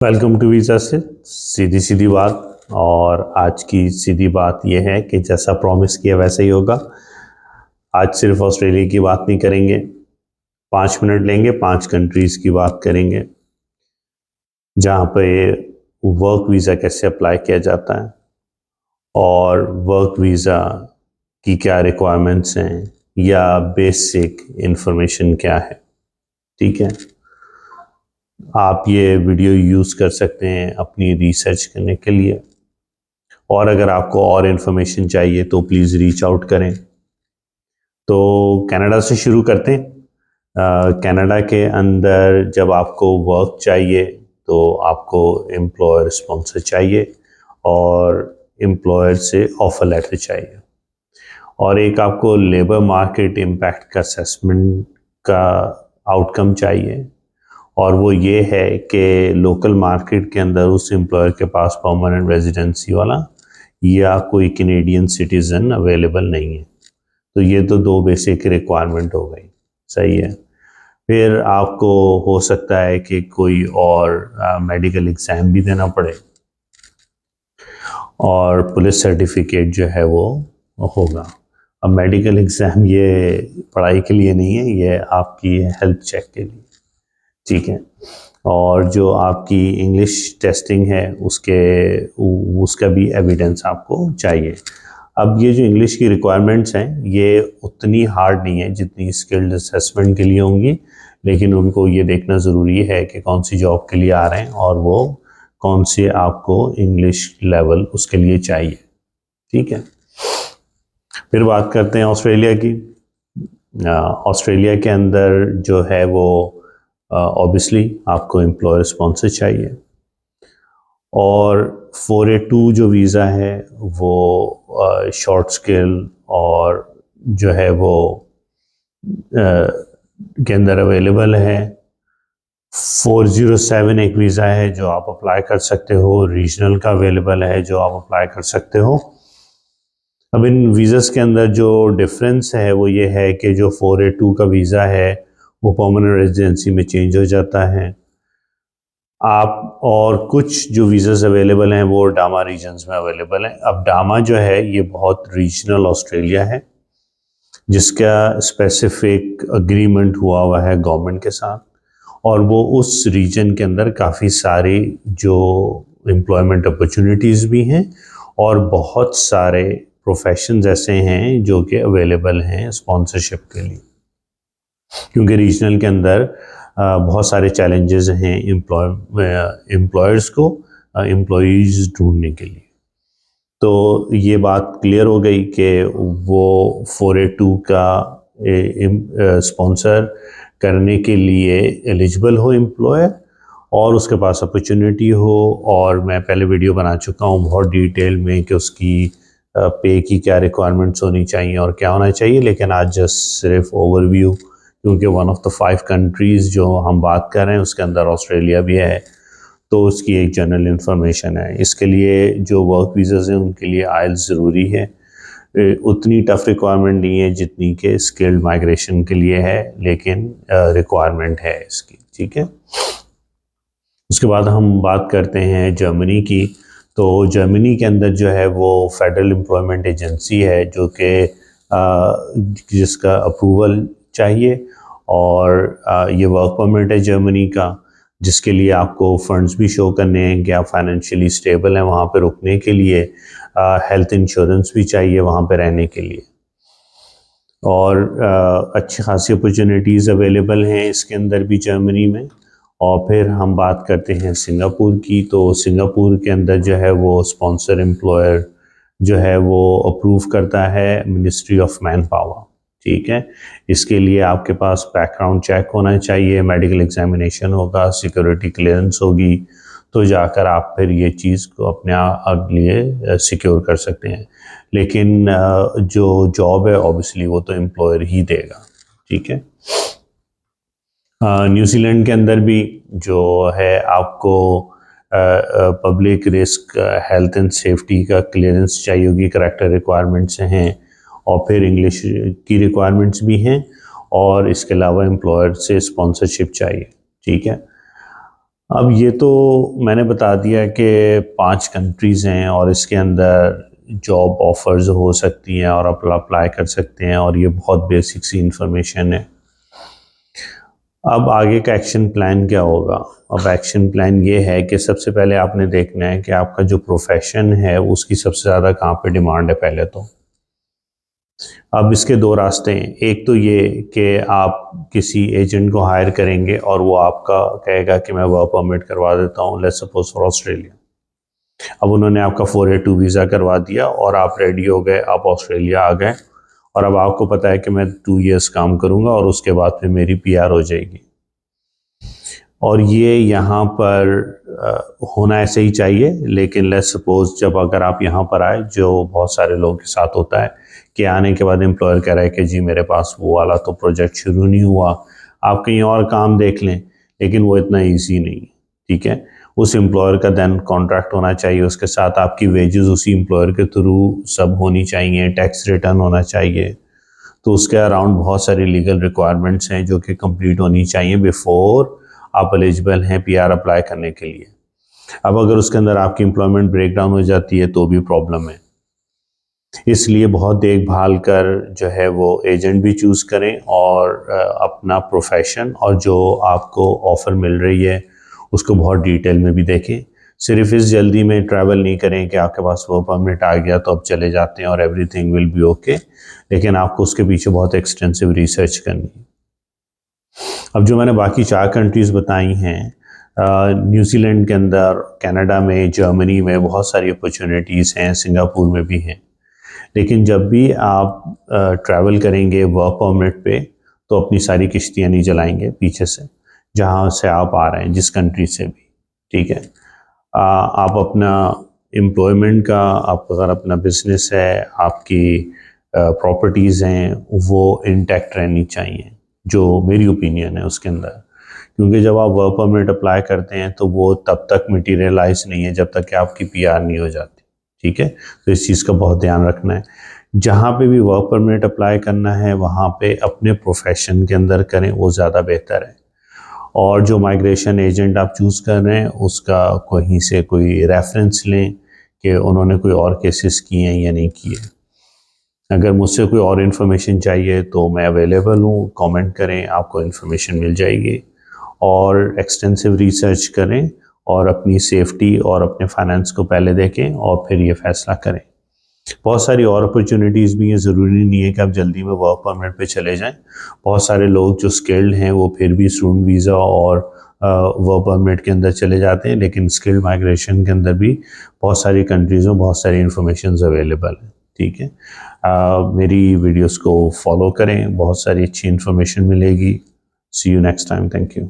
Welcome to visa से सीधी सीधी बात। और आज की सीधी बात यह है कि जैसा प्रॉमिस किया वैसा ही होगा। आज सिर्फ ऑस्ट्रेलिया की बात नहीं करेंगे, 5 मिनट लेंगे, 5 कंट्रीज़ की बात करेंगे जहाँ पे वर्क वीज़ा कैसे अप्लाई किया जाता है और वर्क वीज़ा की क्या रिक्वायरमेंट्स हैं या बेसिक इंफॉर्मेशन क्या है। ठीक है, आप ये वीडियो यूज़ कर सकते हैं अपनी रिसर्च करने के लिए, और अगर आपको और इन्फॉर्मेशन चाहिए तो प्लीज़ रीच आउट करें। तो कनाडा से शुरू करते हैं। कनाडा के अंदर जब आपको वर्क चाहिए तो आपको एम्प्लॉयर स्पॉन्सर चाहिए और एम्प्लॉयर से ऑफर लेटर चाहिए, और एक आपको लेबर मार्केट इम्पैक्ट का असेसमेंट का आउटकम चाहिए, और वो ये है कि लोकल मार्केट के अंदर उस एम्प्लॉयर के पास परमानेंट रेजिडेंसी वाला या कोई कैनेडियन सिटीज़न अवेलेबल नहीं है। तो ये तो दो बेसिक रिक्वायरमेंट हो गई, सही है। फिर आपको हो सकता है कि कोई और मेडिकल एग्ज़ाम भी देना पड़े, और पुलिस सर्टिफिकेट जो है वो होगा। अब मेडिकल एग्ज़ाम ये पढ़ाई के लिए नहीं है, ये आपकी हेल्थ चेक के लिए, ठीक है। और जो आपकी इंग्लिश टेस्टिंग है उसका भी एविडेंस आपको चाहिए। अब ये जो इंग्लिश की रिक्वायरमेंट्स हैं ये उतनी हार्ड नहीं है जितनी स्किल्ड असेसमेंट के लिए होंगी, लेकिन उनको ये देखना ज़रूरी है कि कौन सी जॉब के लिए आ रहे हैं और वो कौन से आपको इंग्लिश लेवल उसके लिए चाहिए, ठीक है। फिर बात करते हैं ऑस्ट्रेलिया की। ऑस्ट्रेलिया के अंदर जो है वो ऑब्वियसली आपको एम्प्लॉयर स्पॉन्सर चाहिए, और 4A2 जो वीज़ा है वो शॉर्ट स्किल और जो है वो के अंदर अवेलेबल है। 407 एक वीज़ा है जो आप अप्लाई कर सकते हो, रीजनल का अवेलेबल है जो आप अप्लाई कर सकते हो। अब इन वीज़ास के अंदर जो डिफरेंस है वो ये है कि जो 4A2 का वीज़ा है वो परमानेंट रेजिडेंसी में चेंज हो जाता है आप, और कुछ जो वीज़ास अवेलेबल हैं वो डामा रीजन्स में अवेलेबल हैं। अब डामा जो है ये बहुत रीजनल ऑस्ट्रेलिया है जिसका स्पेसिफिक अग्रीमेंट हुआ है गवर्नमेंट के साथ, और वो उस रीजन के अंदर काफ़ी सारी जो एम्प्लॉयमेंट अपॉर्चुनिटीज़ भी हैं और बहुत सारे प्रोफेशंस ऐसे हैं जो कि अवेलेबल हैं स्पॉन्सरशिप के लिए, क्योंकि रीजनल के अंदर बहुत सारे चैलेंजेस हैं एम्प्लॉयर्स को एम्प्लॉयज़ ढूंढने के लिए। तो ये बात क्लियर हो गई कि वो 4A2 का स्पॉन्सर करने के लिए एलिजिबल हो एम्प्लॉयर, और उसके पास अपॉर्चुनिटी हो। और मैं पहले वीडियो बना चुका हूँ बहुत डिटेल में कि उसकी पे की क्या रिक्वायरमेंट्स होनी चाहिए और क्या होना चाहिए, लेकिन आज जस्ट सिर्फ ओवरव्यू, क्योंकि वन ऑफ द 5 कंट्रीज़ जो हम बात कर रहे हैं उसके अंदर ऑस्ट्रेलिया भी है, तो उसकी एक जनरल इन्फॉर्मेशन है। इसके लिए जो वर्क वीज़ाज़ हैं उनके लिए आइल्स ज़रूरी है। उतनी टफ रिक्वायरमेंट नहीं है जितनी कि स्किल्ड माइग्रेशन के लिए है, लेकिन रिक्वायरमेंट है इसकी, ठीक है। उसके बाद हम बात करते हैं जर्मनी की। तो जर्मनी के अंदर जो है वो फेडरल एम्प्लॉयमेंट एजेंसी है जो कि जिसका अप्रूवल चाहिए, और ये वर्क परमिट है जर्मनी का, जिसके लिए आपको फंड्स भी शो करने हैं कि आप फाइनेंशियली स्टेबल हैं वहाँ पे रुकने के लिए। हेल्थ इंश्योरेंस भी चाहिए वहाँ पे रहने के लिए, और अच्छी खासी अपॉर्चुनिटीज़ अवेलेबल हैं इसके अंदर भी जर्मनी में। और फिर हम बात करते हैं सिंगापुर की। तो सिंगापुर के अंदर जो है वो स्पॉन्सर एम्प्लॉयर जो है वो अप्रूव करता है मिनिस्ट्री ऑफ मैन पावर, ठीक है। इसके लिए आपके पास बैकग्राउंड चेक होना चाहिए, मेडिकल एग्जामिनेशन होगा, सिक्योरिटी क्लियरेंस होगी, तो जाकर आप फिर ये चीज़ को अपने लिए सिक्योर कर सकते हैं। लेकिन जो जॉब है ऑब्वियसली वो तो एम्प्लॉयर ही देगा, ठीक है। न्यूजीलैंड के अंदर भी जो है आपको public risk health and safety का क्लियरेंस चाहिए होगी, करेक्टर रिक्वायरमेंट्स हैं, और फिर इंग्लिश की रिक्वायरमेंट्स भी हैं, और इसके अलावा एम्प्लॉयर से स्पॉन्सरशिप चाहिए, ठीक है। अब ये तो मैंने बता दिया कि 5 कंट्रीज़ हैं और इसके अंदर जॉब ऑफ़र्स हो सकती हैं और आप अप्लाई कर सकते हैं, और ये बहुत बेसिक सी इंफॉर्मेशन है। अब आगे का एक्शन प्लान क्या होगा? अब एक्शन प्लान ये है कि सबसे पहले आपने देखना है कि आपका जो प्रोफ़ेशन है उसकी सबसे ज़्यादा कहाँ पे डिमांड है पहले तो। अब इसके 2 रास्ते हैं। एक तो ये कि आप किसी एजेंट को हायर करेंगे और वो आपका कहेगा कि मैं वर्क परमिट करवा देता हूँ, लेट्स सपोज़ फॉर ऑस्ट्रेलिया। अब उन्होंने आपका 482 वीज़ा करवा दिया और आप रेडी हो गए, आप ऑस्ट्रेलिया आ गए, और अब आपको पता है कि मैं 2 इयर्स काम करूँगा और उसके बाद फिर मेरी पीआर हो जाएगी। और ये यहाँ पर होना ऐसे ही चाहिए, लेकिन लेट्स सपोज़ जब अगर आप यहाँ पर आए, जो बहुत सारे लोगों के साथ होता है कि आने के बाद एम्प्लॉयर कह रहा है कि जी मेरे पास वो वाला तो प्रोजेक्ट शुरू नहीं हुआ, आप कहीं और काम देख लें, लेकिन वो इतना ईजी नहीं है, ठीक है। उस एम्प्लॉयर का देन कॉन्ट्रैक्ट होना चाहिए, उसके साथ आपकी वेजेस उसी एम्प्लॉयर के थ्रू सब होनी चाहिए, टैक्स रिटर्न होना चाहिए। तो उसके अराउंड बहुत सारी लीगल रिक्वायरमेंट्स हैं जो कि कंप्लीट होनी चाहिए बिफोर आप एलिजिबल हैं पीआर अप्लाई करने के लिए। अब अगर उसके अंदर आपकी एम्प्लॉयमेंट ब्रेकडाउन हो जाती है तो भी प्रॉब्लम है। इसलिए बहुत देखभाल कर जो है वो एजेंट भी चूज़ करें, और अपना प्रोफेशन और जो आपको ऑफ़र मिल रही है उसको बहुत डिटेल में भी देखें। सिर्फ इस जल्दी में ट्रैवल नहीं करें कि आपके पास वो परमिट आ गया तो अब चले जाते हैं और एवरीथिंग विल बी ओके, लेकिन आपको उसके पीछे बहुत एक्सटेंसिव रिसर्च करनी है। अब जो मैंने बाकी 4 कंट्रीज़ बताई हैं, न्यूजीलैंड के अंदर, कनाडा में, जर्मनी में बहुत सारी अपॉर्चुनिटीज़ हैं, सिंगापुर में भी हैं। लेकिन जब भी आप ट्रैवल करेंगे वर्क परमिट पे, तो अपनी सारी किश्तियाँ नहीं जलाएंगे पीछे से, जहाँ से आप आ रहे हैं, जिस कंट्री से भी, ठीक है। आप अपना एम्प्लॉयमेंट का, आप अगर अपना बिजनेस है, आपकी प्रॉपर्टीज़ हैं, वो इंटैक्ट रहनी चाहिए, जो मेरी ओपिनियन है उसके अंदर। क्योंकि जब आप वर्क परमिट अप्लाई करते हैं तो वो तब तक मटीरियलाइज नहीं है जब तक कि आपकी पीआर नहीं हो जाती, ठीक है। तो इस चीज़ का बहुत ध्यान रखना है। जहाँ पे भी वर्क परमिट अप्लाई करना है वहाँ पे अपने प्रोफेशन के अंदर करें, वो ज़्यादा बेहतर है। और जो माइग्रेशन एजेंट आप चूज़ कर रहे हैं उसका कहीं से कोई रेफरेंस लें कि उन्होंने कोई और केसेस किए हैं या नहीं किए। अगर मुझसे कोई और इन्फॉर्मेशन चाहिए तो मैं अवेलेबल हूँ, कमेंट करें, आपको इन्फॉर्मेशन मिल जाएगी। और एक्सटेंसिव रिसर्च करें और अपनी सेफ्टी और अपने फाइनेंस को पहले देखें और फिर ये फैसला करें। बहुत सारी और अपॉर्चुनिटीज़ भी हैं, ज़रूरी नहीं है कि आप जल्दी में वर्क परमिट पे चले जाएं। बहुत सारे लोग जो स्किल्ड हैं वो फिर भी स्टूडेंट वीज़ा और वर्क परमिट के अंदर चले जाते हैं, लेकिन स्किल्ड माइग्रेशन के अंदर भी बहुत सारी कंट्रीज़ में बहुत सारी इन्फॉर्मेशन अवेलेबल है, ठीक है। मेरी वीडियोस को फॉलो करें, बहुत सारी अच्छी इन्फॉर्मेशन मिलेगी। See you next time, thank you.